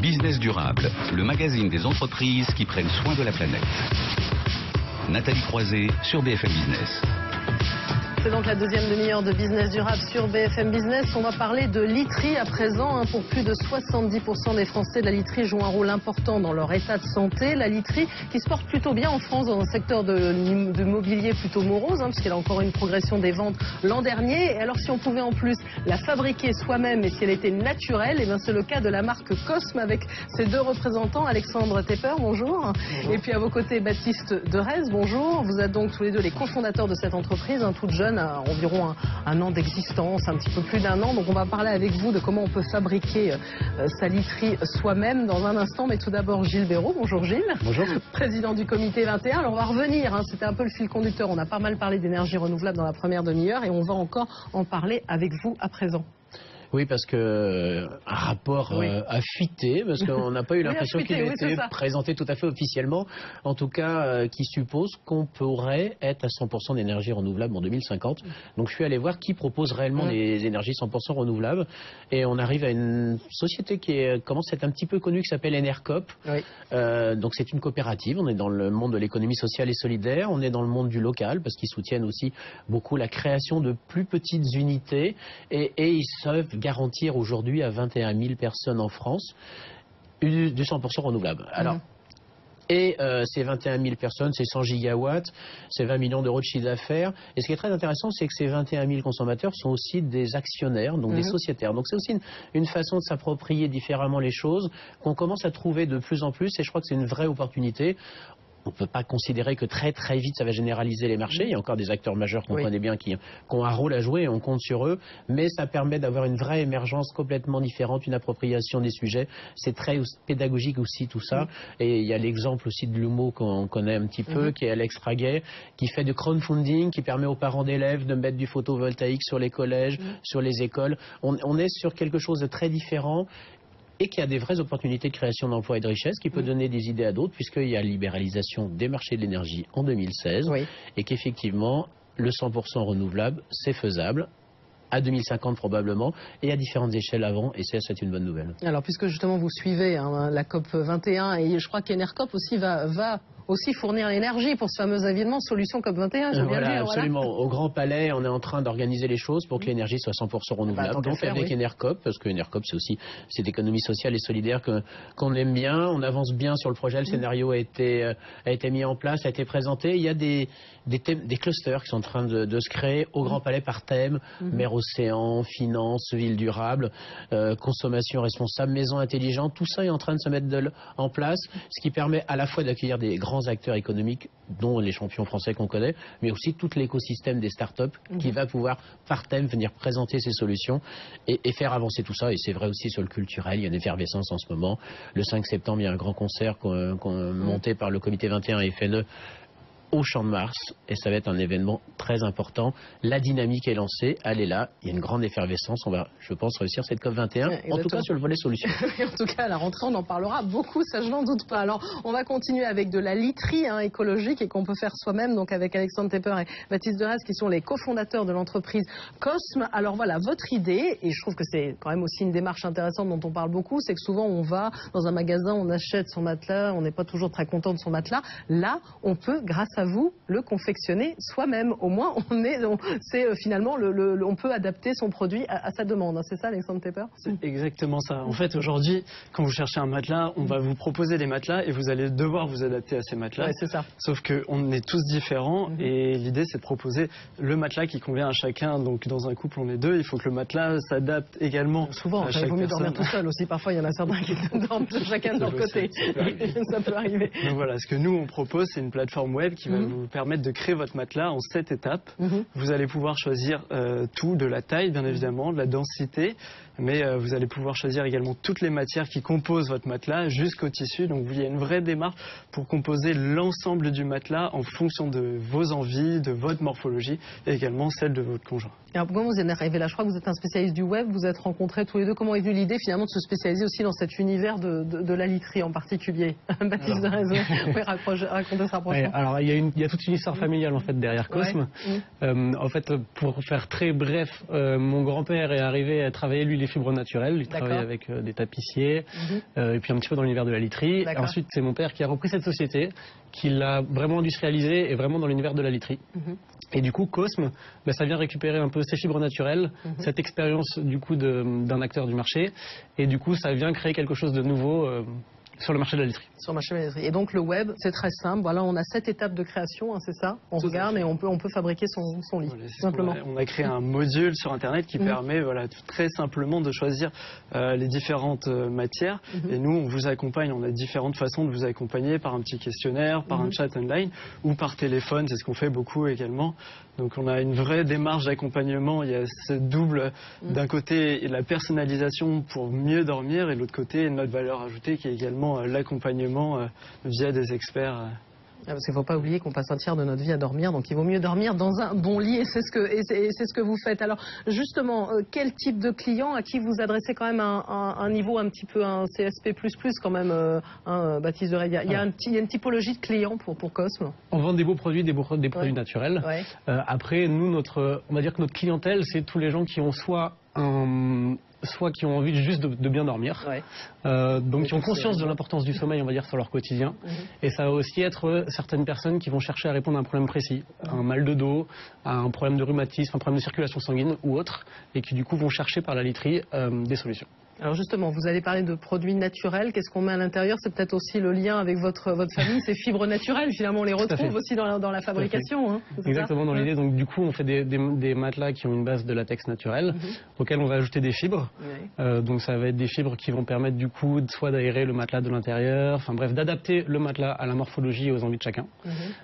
Business durable, le magazine des entreprises qui prennent soin de la planète. Nathalie Croiset sur BFM Business. C'est donc la deuxième demi-heure de Business durable sur BFM Business. On va parler de literie à présent. Pour plus de 70% des Français, la literie joue un rôle important dans leur état de santé. La literie qui se porte plutôt bien en France dans un secteur de mobilier plutôt morose, puisqu'elle a encore une progression des ventes l'an dernier. Et alors si on pouvait en plus la fabriquer soi-même et si elle était naturelle, c'est le cas de la marque Cosme avec ses deux représentants, Alexandre Tepper, bonjour. Et puis à vos côtés, Baptiste Derez, bonjour. Vous êtes donc tous les deux les cofondateurs de cette entreprise, toute jeune, à environ un an d'existence, un petit peu plus d'un an. Donc on va parler avec vous de comment on peut fabriquer sa literie soi-même dans un instant. Mais tout d'abord Gilles Béraud. Bonjour Gilles. Bonjour. Président du comité 21. Alors on va revenir, c'était un peu le fil conducteur. On a pas mal parlé d'énergie renouvelable dans la première demi-heure et on va encore en parler avec vous à présent. Oui, parce que un rapport a fuité, parce qu'on n'a pas eu l'impression qu'il ait été présenté tout à fait officiellement, en tout cas qui suppose qu'on pourrait être à 100% d'énergie renouvelable en 2050. Donc je suis allé voir qui propose réellement des énergies 100% renouvelables, et on arrive à une société qui commence à être un petit peu connue, qui s'appelle Enercop. Donc c'est une coopérative, on est dans le monde de l'économie sociale et solidaire, on est dans le monde du local, parce qu'ils soutiennent aussi beaucoup la création de plus petites unités, et ils savent garantir aujourd'hui à 21 000 personnes en France du 100% renouvelable. Alors, ces 21 000 personnes, c'est 100 gigawatts, c'est 20 millions d'euros de chiffre d'affaires. Et ce qui est très intéressant, c'est que ces 21 000 consommateurs sont aussi des actionnaires, donc des sociétaires. Donc c'est aussi une façon de s'approprier différemment les choses qu'on commence à trouver de plus en plus, et je crois que c'est une vraie opportunité. On ne peut pas considérer que très très vite ça va généraliser les marchés. Il y a encore des acteurs majeurs qu'on connaît bien qui ont un rôle à jouer et on compte sur eux. Mais ça permet d'avoir une vraie émergence complètement différente, une appropriation des sujets. C'est très pédagogique aussi tout ça. Et il y a l'exemple aussi de l'UMO qu'on connaît un petit peu, qui est Alex Raguet, qui fait du crowdfunding, qui permet aux parents d'élèves de mettre du photovoltaïque sur les collèges, sur les écoles. On est sur quelque chose de très différent, et qui a des vraies opportunités de création d'emplois et de richesse, qui peut donner des idées à d'autres, puisqu'il y a libéralisation des marchés de l'énergie en 2016, et qu'effectivement, le 100% renouvelable, c'est faisable, à 2050 probablement, et à différentes échelles avant, et c'est une bonne nouvelle. Alors, puisque justement vous suivez la COP 21, et je crois qu'Enercop aussi va aussi fournir l'énergie pour ce fameux événement Solution COP 21, je veux bien dire. Absolument. Au Grand Palais, on est en train d'organiser les choses pour que l'énergie soit 100% renouvelable. Donc avec Enercop, parce que Enercop c'est aussi cette économie sociale et solidaire qu'on aime bien. On avance bien sur le projet, le scénario a été mis en place, a été présenté. Il y a des clusters qui sont en train de se créer au Grand Palais par thème, mer, océan, finance, ville durable, consommation responsable, maison intelligente. Tout ça est en train de se mettre en place, ce qui permet à la fois d'accueillir des grands acteurs économiques, dont les champions français qu'on connaît, mais aussi tout l'écosystème des startups qui va pouvoir, par thème, venir présenter ces solutions et faire avancer tout ça. Et c'est vrai aussi sur le culturel, il y a une effervescence en ce moment. Le 5 septembre, il y a un grand concert monté par le comité 21 et FNE au Champ de Mars, et ça va être un événement très important. La dynamique est lancée, elle est là, il y a une grande effervescence, on va, je pense, réussir cette COP 21, en tout cas sur le volet solution. En tout cas, à la rentrée, on en parlera beaucoup, ça je n'en doute pas. Alors, on va continuer avec de la literie écologique et qu'on peut faire soi-même, donc avec Alexandre Tepper et Baptiste Derez, qui sont les cofondateurs de l'entreprise Cosme. Alors voilà, votre idée, et je trouve que c'est quand même aussi une démarche intéressante dont on parle beaucoup, c'est que souvent on va dans un magasin, on achète son matelas, on n'est pas toujours très content de son matelas. Là, on peut, grâce à vous, le confectionner soi-même. Au moins, finalement, on peut adapter son produit à sa demande. C'est ça, Alexandre Tepper? C'est exactement ça. En fait, aujourd'hui, quand vous cherchez un matelas, on va vous proposer des matelas et vous allez devoir vous adapter à ces matelas. C'est ça. Sauf qu'on est tous différents et l'idée, c'est de proposer le matelas qui convient à chacun. Donc, dans un couple, on est deux. Il faut que le matelas s'adapte également. Souvent, il vaut mieux dormir tout seul aussi. Parfois, il y en a certains qui dorment chacun de leur côté. Ça peut arriver. Donc voilà, ce que nous, on propose, c'est une plateforme web qui va vous permettre de créer votre matelas en 7 étapes. Vous allez pouvoir choisir tout, de la taille bien évidemment, de la densité, mais vous allez pouvoir choisir également toutes les matières qui composent votre matelas jusqu'au tissu. Donc il y a une vraie démarche pour composer l'ensemble du matelas en fonction de vos envies, de votre morphologie et également celle de votre conjoint. Alors comment vous êtes arrivé là? Je crois que vous êtes un spécialiste du web, vous êtes rencontrés tous les deux. Comment est venue l'idée finalement de se spécialiser aussi dans cet univers de la literie en particulier? Baptiste Derez, vous pouvez raconter ce rapprochement. Alors il y a toute une histoire familiale en fait derrière Cosme. En fait, pour faire très bref, mon grand-père est arrivé à travailler, lui il est des fibres naturelles. Il travaille avec des tapissiers, et puis un petit peu dans l'univers de la literie. Et ensuite, c'est mon père qui a repris cette société, qui l'a vraiment industrialisée et vraiment dans l'univers de la literie. Et du coup, Cosme, ça vient récupérer un peu ces fibres naturelles, cette expérience du coup d'un acteur du marché, et du coup, ça vient créer quelque chose de nouveau sur le marché de la literie. Sur le marché de la literie. Et donc le web, c'est très simple. Voilà, on a 7 étapes de création, hein, c'est ça. On regarde et on peut fabriquer son lit, tout simplement. On a créé un module sur Internet qui permet très simplement de choisir les différentes matières. Et nous, on vous accompagne. On a différentes façons de vous accompagner par un petit questionnaire, par un chat online ou par téléphone. C'est ce qu'on fait beaucoup également. Donc on a une vraie démarche d'accompagnement. Il y a ce double, d'un côté la personnalisation pour mieux dormir et de l'autre côté notre valeur ajoutée qui est également l'accompagnement via des experts. Parce qu'il ne faut pas oublier qu'on passe un tiers de notre vie à dormir, donc il vaut mieux dormir dans un bon lit et c'est ce que vous faites. Alors justement, quel type de client à qui vous adressez quand même un niveau un petit peu un CSP++ quand même, Baptiste de Rey. Il y a une typologie de clients pour Cosme. On vend des beaux produits, des produits naturels. Après, nous, on va dire que notre clientèle, c'est tous les gens qui ont soit qui ont envie juste de bien dormir, donc qui ont conscience de l'importance du sommeil, on va dire, sur leur quotidien. Et ça va aussi être certaines personnes qui vont chercher à répondre à un problème précis, un mal de dos, un problème de rhumatisme, un problème de circulation sanguine ou autre, et qui du coup vont chercher par la literie des solutions. Alors justement, vous avez parlé de produits naturels. Qu'est-ce qu'on met à l'intérieur? C'est peut-être aussi le lien avec votre famille, ces fibres naturelles. Finalement, on les retrouve aussi dans la fabrication. Hein, exactement, dans l'idée. Donc du coup, on fait des matelas qui ont une base de latex naturel, auxquels on va ajouter des fibres. Donc ça va être des fibres qui vont permettre du coup soit d'aérer le matelas de l'intérieur, enfin bref, d'adapter le matelas à la morphologie et aux envies de chacun.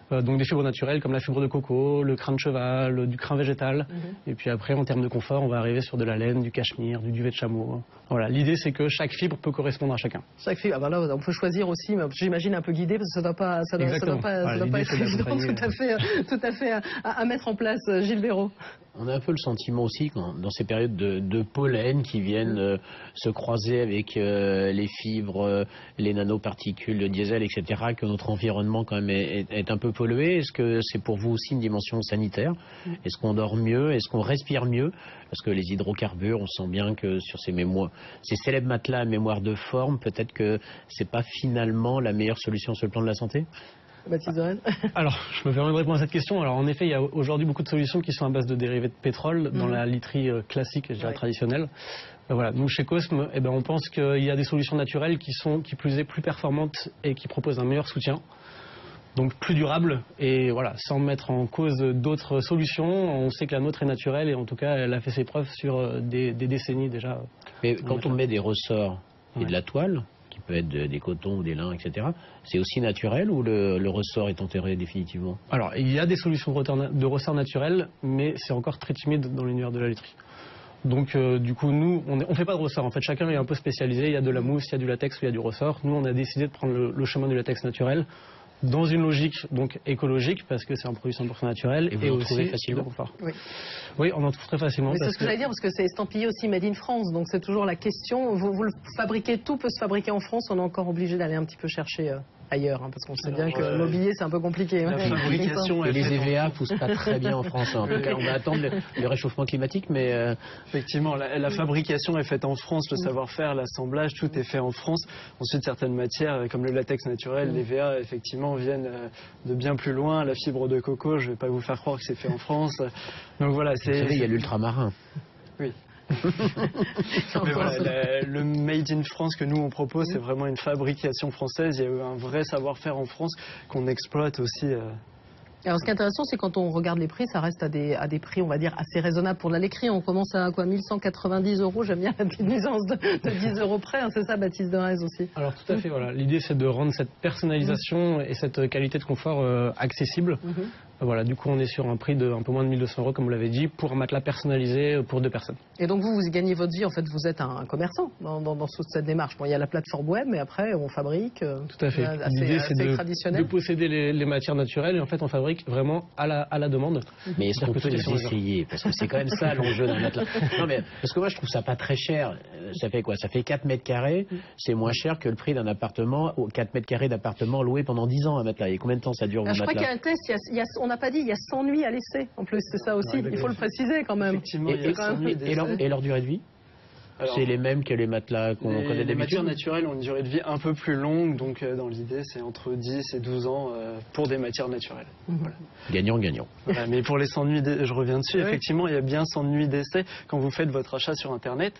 Donc des fibres naturelles comme la fibre de coco, le crin de cheval, du crin végétal. Et puis après, en termes de confort, on va arriver sur de la laine, du cachemire, du duvet de chameau. Voilà. L'idée, c'est que chaque fibre peut correspondre à chacun. Chaque fibre, là, on peut choisir aussi, j'imagine un peu guidé, parce que ça ne doit pas être évident tout à fait à mettre en place, Gilles Béraud. On a un peu le sentiment aussi, dans ces périodes de pollen qui viennent se croiser avec les fibres, les nanoparticules, le diesel, etc., que notre environnement quand même est un peu pollué. Est-ce que c'est pour vous aussi une dimension sanitaire? Est-ce qu'on dort mieux? Est-ce qu'on respire mieux? Parce que les hydrocarbures, on sent bien que sur ces célèbres matelas à mémoire de forme, peut-être que c'est pas finalement la meilleure solution sur le plan de la santé? Baptiste de Rey. Alors, je me permets de répondre à cette question. Alors, en effet, il y a aujourd'hui beaucoup de solutions qui sont à base de dérivés de pétrole dans la literie classique, je dirais traditionnelle. Voilà. Nous, chez Cosme, on pense qu'il y a des solutions naturelles qui plus est plus performantes et qui proposent un meilleur soutien. Donc plus durable et voilà, sans mettre en cause d'autres solutions. On sait que la nôtre est naturelle et en tout cas, elle a fait ses preuves sur des décennies déjà. Mais quand on met des ressorts et de la toile, qui peut être des cotons ou des lins, etc., c'est aussi naturel ou le ressort est enterré définitivement? Alors, il y a des solutions de ressort naturels, mais c'est encore très timide dans l'univers de la literie. Donc du coup, nous, on ne fait pas de ressort. En fait, chacun est un peu spécialisé. Il y a de la mousse, il y a du latex ou il y a du ressort. Nous, on a décidé de prendre le chemin du latex naturel dans une logique donc écologique parce que c'est un produit 100% naturel et vous en trouvez facilement. Oui, on en trouve très facilement. C'est ce que j'allais dire parce que c'est estampillé aussi Made in France, donc c'est toujours la question. Vous le fabriquez, tout peut se fabriquer en France. On est encore obligé d'aller un petit peu ailleurs. Parce qu'on sait bien que l'immobilier c'est un peu compliqué. La fabrication et les EVA poussent pas très bien en France. En tout cas, on va attendre le réchauffement climatique, mais effectivement, la fabrication est faite en France, le savoir-faire, l'assemblage, tout est fait en France. Ensuite, certaines matières comme le latex naturel, les EVA, effectivement, viennent de bien plus loin. La fibre de coco, je ne vais pas vous faire croire que c'est fait en France. Donc voilà, vous savez, il y a l'ultramarin. Oui. Mais voilà, le Made in France que nous on propose, c'est vraiment une fabrication française. Il y a eu un vrai savoir-faire en France qu'on exploite aussi. Alors ce qui est intéressant, c'est quand on regarde les prix, ça reste à des prix, on va dire, assez raisonnables pour la laiterie. On commence à 1190 €. J'aime bien la petite nuisance de 10 € près. Hein, c'est ça, Baptiste de Rey aussi. Alors tout à fait, voilà. L'idée, c'est de rendre cette personnalisation et cette qualité de confort accessible. Voilà, du coup, on est sur un prix de un peu moins de 1200 €, comme vous l'avez dit, pour un matelas personnalisé pour 2 personnes. Et donc vous gagnez votre vie, en fait, vous êtes un commerçant dans toute cette démarche. Bon, il y a la plateforme web, mais après, on fabrique. Tout à fait. L'idée, c'est de posséder les matières naturelles et en fait, on fabrique vraiment à la demande. Mais est-ce qu'on peut les essayer? Parce que c'est quand même ça l'enjeu d'un matelas. Non, mais parce que moi, je trouve ça pas très cher. Ça fait quoi? Ça fait 4 mètres carrés. C'est moins cher que le prix d'un appartement, 4 mètres carrés d'appartement loué pendant 10 ans un matelas. Et combien de temps ça dure, je crois qu'il y a un test, on n'a pas dit, il y a 100 nuits à laisser. En plus, c'est ça aussi. Il faut le préciser quand même. Effectivement, et leur durée de vie? C'est les mêmes que les matelas qu'on connaît d'habitude. Les matières naturelles ont une durée de vie un peu plus longue, donc dans l'idée c'est entre 10 et 12 ans pour des matières naturelles. Voilà. Gagnant. Voilà, mais pour les 100 nuits, je reviens dessus, effectivement il y a bien 100 nuits d'essai quand vous faites votre achat sur Internet.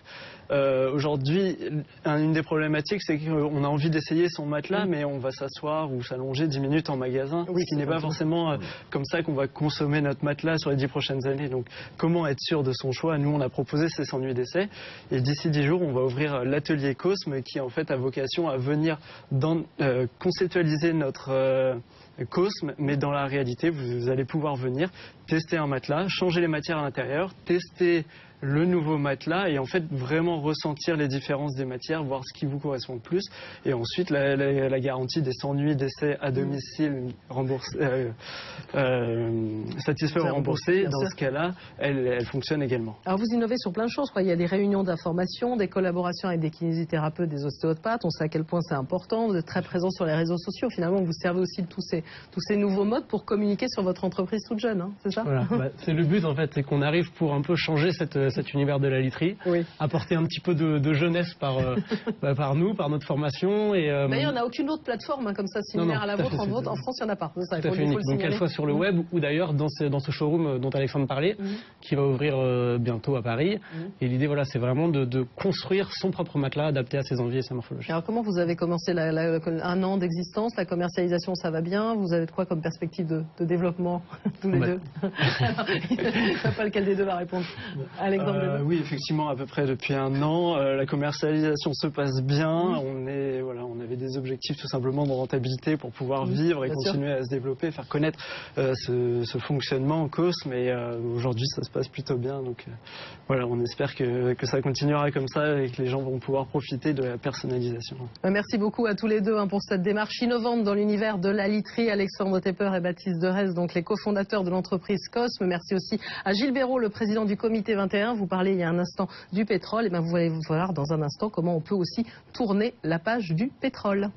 Aujourd'hui, une des problématiques c'est qu'on a envie d'essayer son matelas, mais on va s'asseoir ou s'allonger 10 minutes en magasin, ce qui n'est pas forcément comme ça qu'on va consommer notre matelas sur les 10 prochaines années. Donc comment être sûr de son choix? Nous on a proposé ces 100 nuits d'essai et d'ici 10 jours on va ouvrir l'atelier Cosme qui en fait a vocation à venir conceptualiser notre Cosme, mais dans la réalité vous allez pouvoir venir tester un matelas, changer les matières à l'intérieur, tester le nouveau matelas et en fait vraiment ressentir les différences des matières, voir ce qui vous correspond le plus, et ensuite la garantie des 100 nuits d'essai à domicile satisfait ou remboursé, dans ce cas-là elle fonctionne également. Alors vous innovez sur plein de choses, il y a des réunions d'information, des collaborations avec des kinésithérapeutes, des ostéopathes, on sait à quel point c'est important, vous êtes très présent sur les réseaux sociaux, finalement vous servez aussi de tous ces nouveaux modes pour communiquer sur votre entreprise toute jeune, c'est ça? Voilà, c'est le but en fait, c'est qu'on arrive pour un peu changer cet univers de la literie, apporter un petit peu de jeunesse par nous, par notre formation. D'ailleurs, on n'a aucune autre plateforme comme ça similaire à la vôtre. En France, il n'y en a pas. Ça, tout à fait unique. Donc qu'elle soit sur le web ou d'ailleurs dans ce showroom dont Alexandre parlait, qui va ouvrir bientôt à Paris. Et l'idée, voilà, c'est vraiment de construire son propre matelas adapté à ses envies et sa morphologie. Alors comment vous avez commencé un an d'existence, la commercialisation, ça va bien? Vous avez de quoi comme perspective de développement tous les deux? Je ne sais pas lequel des deux va répondre. Alexandre. Oui, effectivement, à peu près depuis un an, la commercialisation se passe bien. On avait des objectifs tout simplement de rentabilité pour pouvoir vivre et continuer à se développer, faire connaître ce fonctionnement en Cosme. Mais aujourd'hui, ça se passe plutôt bien. Donc voilà, on espère que ça continuera comme ça et que les gens vont pouvoir profiter de la personnalisation. Merci beaucoup à tous les deux pour cette démarche innovante dans l'univers de la literie. Alexandre Tepper et Baptiste Derez, donc les cofondateurs de l'entreprise Cosme. Merci aussi à Gilles Béraud, le président du comité 21. Vous parlez il y a un instant du pétrole. Et bien vous allez voir dans un instant comment on peut aussi tourner la page du pétrole.